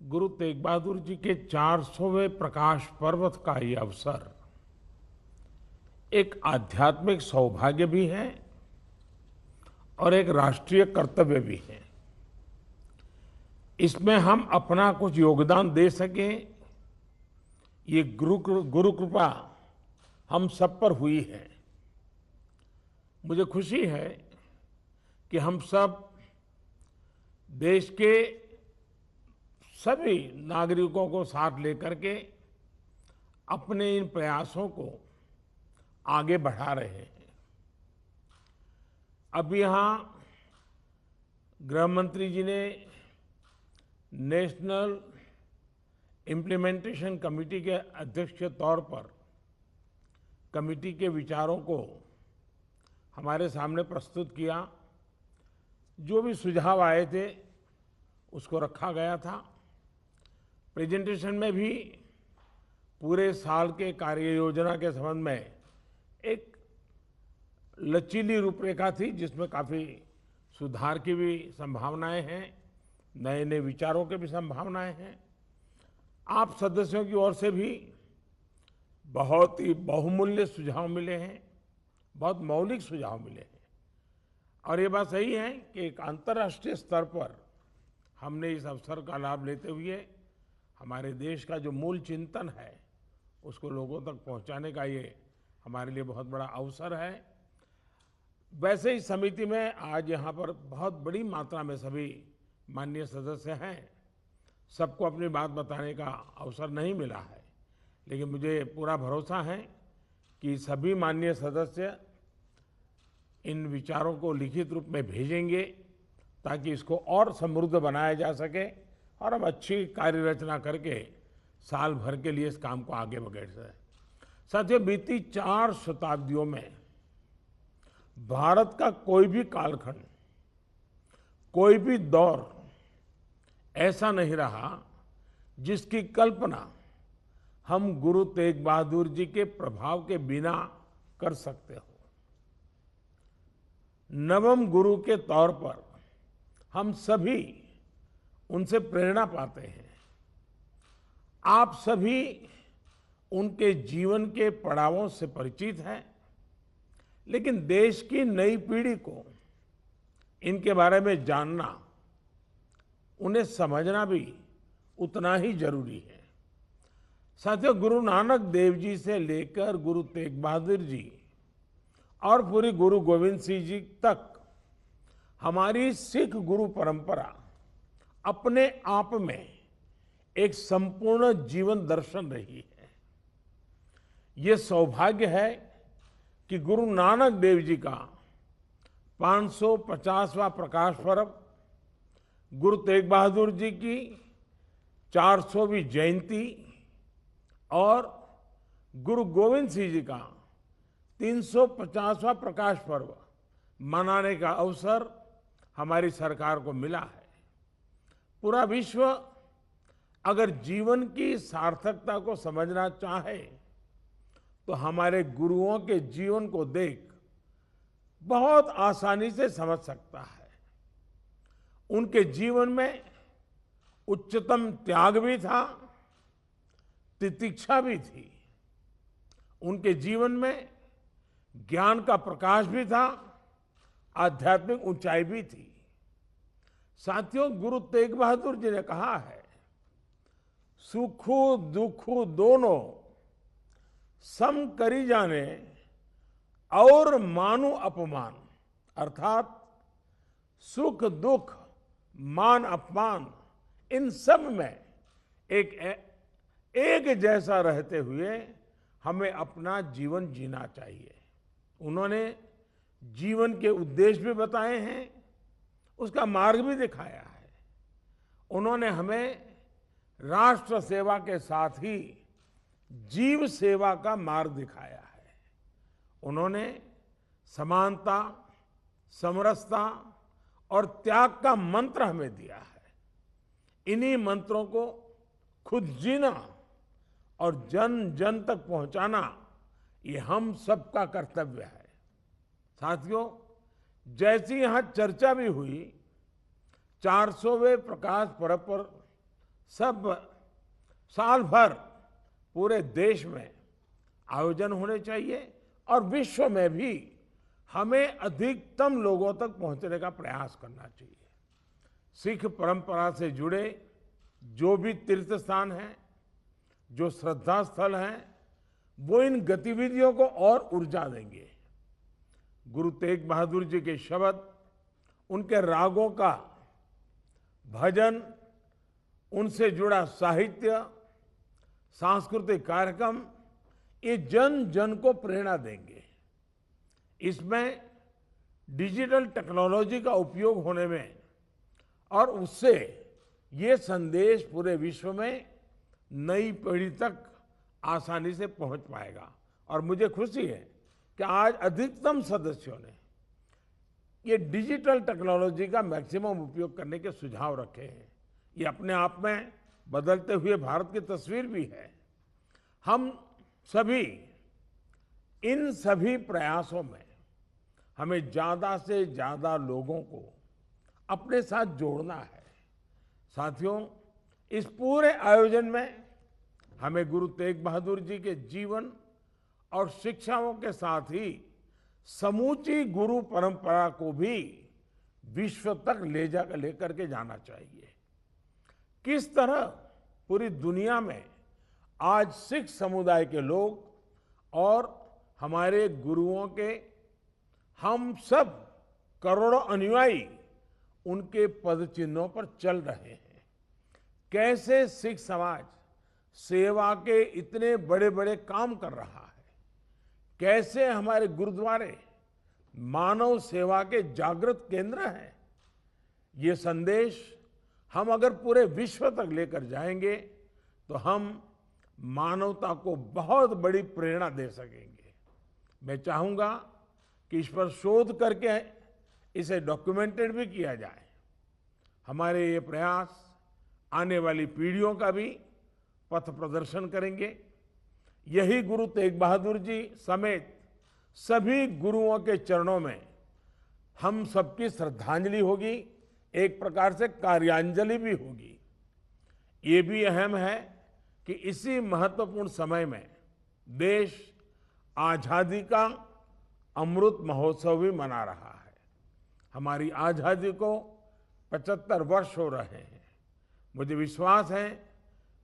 गुरु तेग बहादुर जी के 400वें प्रकाश पर्व का ये अवसर एक आध्यात्मिक सौभाग्य भी है और एक राष्ट्रीय कर्तव्य भी है। इसमें हम अपना कुछ योगदान दे सकें, ये गुरु कृपा हम सब पर हुई है। मुझे खुशी है कि हम सब देश के सभी नागरिकों को साथ लेकर के अपने इन प्रयासों को आगे बढ़ा रहे हैं। अब यहाँ गृह मंत्री जी ने नेशनल इम्प्लीमेंटेशन कमेटी के अध्यक्ष के तौर पर कमेटी के विचारों को हमारे सामने प्रस्तुत किया। जो भी सुझाव आए थे उसको रखा गया था। प्रेजेंटेशन में भी पूरे साल के कार्य योजना के संबंध में एक लचीली रूपरेखा थी, जिसमें काफी सुधार की भी संभावनाएं हैं, नए नए विचारों की भी संभावनाएं हैं। आप सदस्यों की ओर से भी बहुत ही बहुमूल्य सुझाव मिले हैं, बहुत मौलिक सुझाव मिले हैं। और ये बात सही है कि एक अंतर्राष्ट्रीय स्तर पर हमने इस अवसर का लाभ लेते हुए हमारे देश का जो मूल चिंतन है उसको लोगों तक पहुंचाने का ये हमारे लिए बहुत बड़ा अवसर है। वैसे ही समिति में आज यहाँ पर बहुत बड़ी मात्रा में सभी माननीय सदस्य हैं। सबको अपनी बात बताने का अवसर नहीं मिला है, लेकिन मुझे पूरा भरोसा है कि सभी माननीय सदस्य इन विचारों को लिखित रूप में भेजेंगे ताकि इसको और समृद्ध बनाया जा सके और हम अच्छी कार्य रचना करके साल भर के लिए इस काम को आगे बढ़ा सकें। साथियों, बीती 4 शताब्दियों में भारत का कोई भी कालखंड, कोई भी दौर ऐसा नहीं रहा जिसकी कल्पना हम गुरु तेग बहादुर जी के प्रभाव के बिना कर सकते हो। नवम गुरु के तौर पर हम सभी उनसे प्रेरणा पाते हैं। आप सभी उनके जीवन के पड़ावों से परिचित हैं, लेकिन देश की नई पीढ़ी को इनके बारे में जानना, उन्हें समझना भी उतना ही जरूरी है। साथियों, गुरु नानक देव जी से लेकर गुरु तेग बहादुर जी और पूरी गुरु गोविंद सिंह जी तक हमारी सिख गुरु परंपरा अपने आप में एक संपूर्ण जीवन दर्शन रही है। ये सौभाग्य है कि गुरु नानक देव जी का 550वां प्रकाश पर्व, गुरु तेग बहादुर जी की 400वीं जयंती और गुरु गोविंद सिंह जी का 350वां प्रकाश पर्व मनाने का अवसर हमारी सरकार को मिला है। पूरा विश्व अगर जीवन की सार्थकता को समझना चाहे तो हमारे गुरुओं के जीवन को देख बहुत आसानी से समझ सकता है। उनके जीवन में उच्चतम त्याग भी था, तितिक्षा भी थी। उनके जीवन में ज्ञान का प्रकाश भी था, आध्यात्मिक ऊंचाई भी थी। साथियों, गुरु तेग बहादुर जी ने कहा है, सुखु दुखु दोनों सम करी जाने और मानु अपमान। अर्थात सुख दुख मान अपमान इन सब में एक जैसा रहते हुए हमें अपना जीवन जीना चाहिए। उन्होंने जीवन के उद्देश्य भी बताए हैं, उसका मार्ग भी दिखाया है। उन्होंने हमें राष्ट्र सेवा के साथ ही जीव सेवा का मार्ग दिखाया है। उन्होंने समानता, समरसता और त्याग का मंत्र हमें दिया है। इन्हीं मंत्रों को खुद जीना और जन जन तक पहुंचाना, ये हम सबका कर्तव्य है। साथियों, जैसी यहां चर्चा भी हुई, 400वें प्रकाश पर्व पर सब साल भर पूरे देश में आयोजन होने चाहिए और विश्व में भी हमें अधिकतम लोगों तक पहुंचने का प्रयास करना चाहिए। सिख परंपरा से जुड़े जो भी तीर्थ स्थान हैं, जो श्रद्धा स्थल हैं, वो इन गतिविधियों को और ऊर्जा देंगे। गुरु तेग बहादुर जी के शब्द, उनके रागों का भजन, उनसे जुड़ा साहित्य, सांस्कृतिक कार्यक्रम, ये जन जन को प्रेरणा देंगे। इसमें डिजिटल टेक्नोलॉजी का उपयोग होने में और उससे ये संदेश पूरे विश्व में नई पीढ़ी तक आसानी से पहुंच पाएगा। और मुझे खुशी है कि आज अधिकतम सदस्यों ने ये डिजिटल टेक्नोलॉजी का मैक्सिमम उपयोग करने के सुझाव रखे हैं। ये अपने आप में बदलते हुए भारत की तस्वीर भी है। हम सभी इन सभी प्रयासों में हमें ज्यादा से ज्यादा लोगों को अपने साथ जोड़ना है। साथियों, इस पूरे आयोजन में हमें गुरु तेग बहादुर जी के जीवन और शिक्षाओं के साथ ही समूची गुरु परंपरा को भी विश्व तक लेकर के जाना चाहिए। किस तरह पूरी दुनिया में आज सिख समुदाय के लोग और हमारे गुरुओं के हम सब करोड़ों अनुयायी उनके पद चिन्हों पर चल रहे हैं। कैसे सिख समाज सेवा के इतने बड़े बड़े काम कर रहा है, कैसे हमारे गुरुद्वारे मानव सेवा के जागृत केंद्र हैं। ये संदेश हम अगर पूरे विश्व तक लेकर जाएंगे तो हम मानवता को बहुत बड़ी प्रेरणा दे सकेंगे। मैं चाहूंगा कि इस पर शोध करके इसे डॉक्यूमेंटेड भी किया जाए। हमारे ये प्रयास आने वाली पीढ़ियों का भी पथ प्रदर्शन करेंगे। यही गुरु तेग बहादुर जी समेत सभी गुरुओं के चरणों में हम सबकी श्रद्धांजलि होगी, एक प्रकार से कार्यांजलि भी होगी। ये भी अहम है कि इसी महत्वपूर्ण समय में देश आजादी का अमृत महोत्सव भी मना रहा है। हमारी आजादी को 75 वर्ष हो रहे हैं। मुझे विश्वास है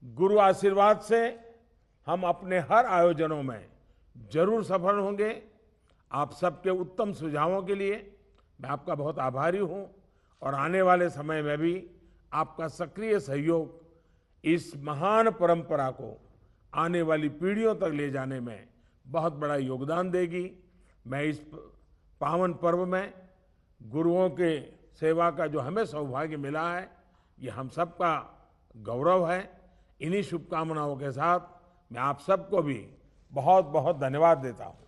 गुरु आशीर्वाद से हम अपने हर आयोजनों में जरूर सफल होंगे। आप सबके उत्तम सुझावों के लिए मैं आपका बहुत आभारी हूं और आने वाले समय में भी आपका सक्रिय सहयोग इस महान परंपरा को आने वाली पीढ़ियों तक ले जाने में बहुत बड़ा योगदान देगी। मैं इस पावन पर्व में गुरुओं के सेवा का जो हमें सौभाग्य मिला है, ये हम सबका गौरव है। इन्हीं शुभकामनाओं के साथ मैं आप सबको भी बहुत बहुत धन्यवाद देता हूं।